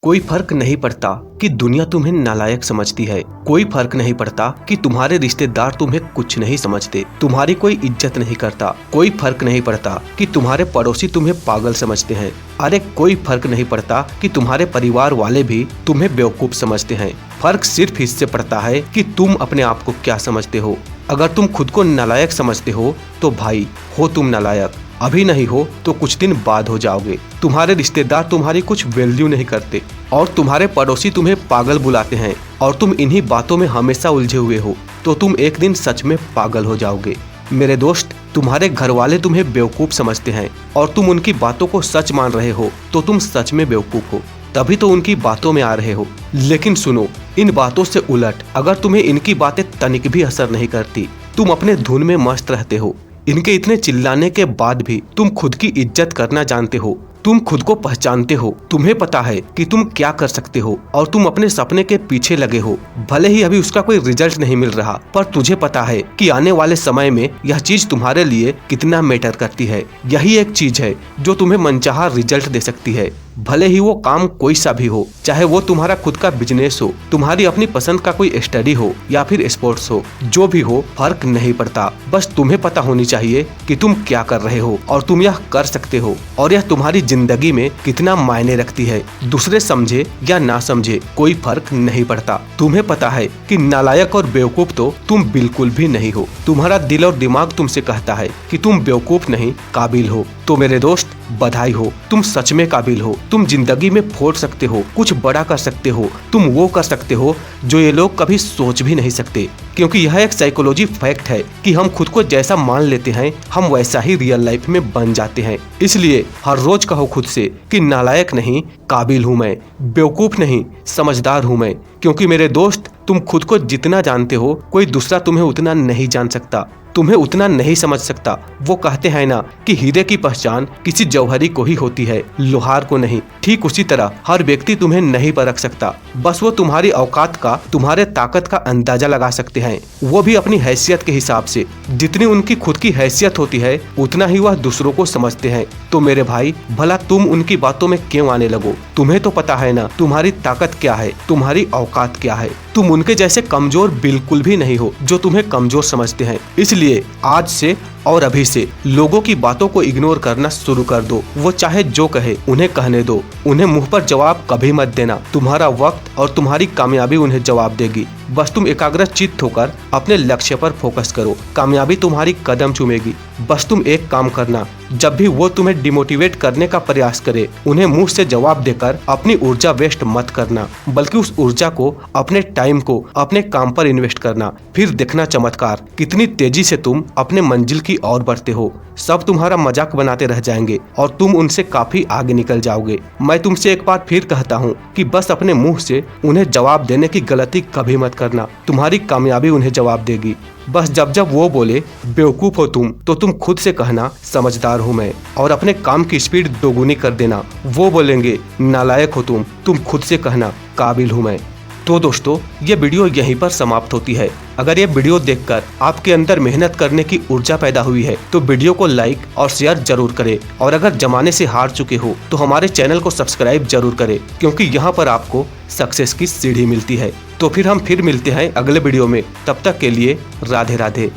कोई फर्क नहीं पड़ता कि दुनिया तुम्हें नालायक समझती है। कोई फर्क नहीं पड़ता कि तुम्हारे रिश्तेदार तुम्हें कुछ नहीं समझते, तुम्हारी कोई इज्जत नहीं करता। कोई फर्क नहीं पड़ता कि तुम्हारे पड़ोसी तुम्हें पागल समझते हैं। अरे कोई फर्क नहीं पड़ता कि तुम्हारे परिवार वाले भी तुम्हें बेवकूफ समझते हैं। फर्क सिर्फ इससे पड़ता है कि तुम अपने आप को क्या समझते हो। अगर तुम खुद को नालायक समझते हो तो भाई हो तुम नालायक, अभी नहीं हो तो कुछ दिन बाद हो जाओगे। तुम्हारे रिश्तेदार तुम्हारी कुछ वैल्यू नहीं करते और तुम्हारे पड़ोसी तुम्हें पागल बुलाते हैं और तुम इन्हीं बातों में हमेशा उलझे हुए हो तो तुम एक दिन सच में पागल हो जाओगे। मेरे दोस्त, तुम्हारे घर वाले तुम्हें बेवकूफ समझते हैं और तुम उनकी बातों को सच मान रहे हो तो तुम सच में बेवकूफ हो, तभी तो उनकी बातों में आ रहे हो। लेकिन सुनो, इन बातों से उलट अगर तुम्हें इनकी बातें तनिक भी असर नहीं करती, तुम अपने धुन में मस्त रहते हो, इनके इतने चिल्लाने के बाद भी तुम खुद की इज्जत करना जानते हो, तुम खुद को पहचानते हो, तुम्हें पता है कि तुम क्या कर सकते हो और तुम अपने सपने के पीछे लगे हो। भले ही अभी उसका कोई रिजल्ट नहीं मिल रहा, पर तुझे पता है कि आने वाले समय में यह चीज तुम्हारे लिए कितना मैटर करती है। यही एक चीज है जो तुम्हें मनचाहा रिजल्ट दे सकती है, भले ही वो काम कोई सा भी हो, चाहे वो तुम्हारा खुद का बिजनेस हो, तुम्हारी अपनी पसंद का कोई स्टडी हो या फिर स्पोर्ट्स हो। जो भी हो फर्क नहीं पड़ता, बस तुम्हें पता होनी चाहिए कि तुम क्या कर रहे हो और तुम यह कर सकते हो और यह तुम्हारी जिंदगी में कितना मायने रखती है। दूसरे समझे या ना समझे कोई फर्क नहीं पड़ता। तुम्हें पता है कि नालायक और बेवकूफ तो तुम बिल्कुल भी नहीं हो। तुम्हारा दिल और दिमाग तुमसे कहता है कि तुम बेवकूफ नहीं, काबिल हो। तो मेरे दोस्त, बधाई हो, तुम सच में काबिल हो। तुम जिंदगी में फोड़ सकते हो, कुछ बड़ा कर सकते हो, तुम वो कर सकते हो जो ये लोग कभी सोच भी नहीं सकते। क्योंकि यह एक साइकोलॉजी फैक्ट है कि हम खुद को जैसा मान लेते हैं हम वैसा ही रियल लाइफ में बन जाते हैं। इसलिए हर रोज कहो खुद से कि नालायक नहीं, काबिल हूँ मैं, बेवकूफ नहीं, समझदार हूँ मैं। क्योंकि मेरे दोस्त, तुम खुद को जितना जानते हो कोई दूसरा तुम्हें उतना नहीं जान सकता, तुम्हें उतना नहीं समझ सकता। वो कहते हैं ना कि हीरे की पहचान किसी जौहरी को ही होती है, लोहार को नहीं। ठीक उसी तरह हर व्यक्ति तुम्हें नहीं परख सकता, बस वो तुम्हारी औकात का, तुम्हारे ताकत का अंदाजा लगा सकते हैं, वो भी अपनी हैसियत के हिसाब से। जितनी उनकी खुद की हैसियत होती है उतना ही वह दूसरों को समझते हैं। तो मेरे भाई, भला तुम उनकी बातों में क्यों आने लगो? तुम्हें तो पता है ना तुम्हारी ताकत क्या है, तुम्हारी औकात क्या है। तुम उनके जैसे कमजोर बिल्कुल भी नहीं हो जो तुम्हें कमजोर समझते हैं। इसलिए आज से और अभी से लोगों की बातों को इग्नोर करना शुरू कर दो। वो चाहे जो कहे उन्हें कहने दो, उन्हें मुंह पर जवाब कभी मत देना। तुम्हारा वक्त और तुम्हारी कामयाबी उन्हें जवाब देगी। बस तुम एकाग्रचित्त होकर अपने लक्ष्य पर फोकस करो, कामयाबी तुम्हारी कदम चूमेगी। बस तुम एक काम करना, जब भी वो तुम्हें डिमोटिवेट करने का प्रयास करे, उन्हें मुंह से जवाब देकर अपनी ऊर्जा वेस्ट मत करना, बल्कि उस ऊर्जा को, अपने टाइम को अपने काम पर इन्वेस्ट करना। फिर देखना चमत्कार, कितनी तेजी से तुम अपने मंजिल की ओर बढ़ते हो। सब तुम्हारा मजाक बनाते रह जाएंगे और तुम उनसे काफी आगे निकल जाओगे। मैं तुमसे एक बार फिर कहता हूँ कि बस अपने मुंह से उन्हें जवाब देने की गलती कभी मत करना, तुम्हारी कामयाबी उन्हें जवाब देगी। बस जब जब वो बोले बेवकूफ हो तुम, तो तुम खुद से कहना समझदार हूँ मैं, और अपने काम की स्पीड दोगुनी कर देना। वो बोलेंगे नालायक हो तुम खुद से कहना काबिल हूँ मैं। तो दोस्तों, ये वीडियो यहीं पर समाप्त होती है। अगर ये वीडियो देखकर आपके अंदर मेहनत करने की ऊर्जा पैदा हुई है तो वीडियो को लाइक और शेयर जरूर करें, और अगर जमाने से हार चुके हो तो हमारे चैनल को सब्सक्राइब जरूर करें, क्योंकि यहाँ पर आपको सक्सेस की सीढ़ी मिलती है। तो फिर हम फिर मिलते हैं अगले वीडियो में, तब तक के लिए राधे राधे।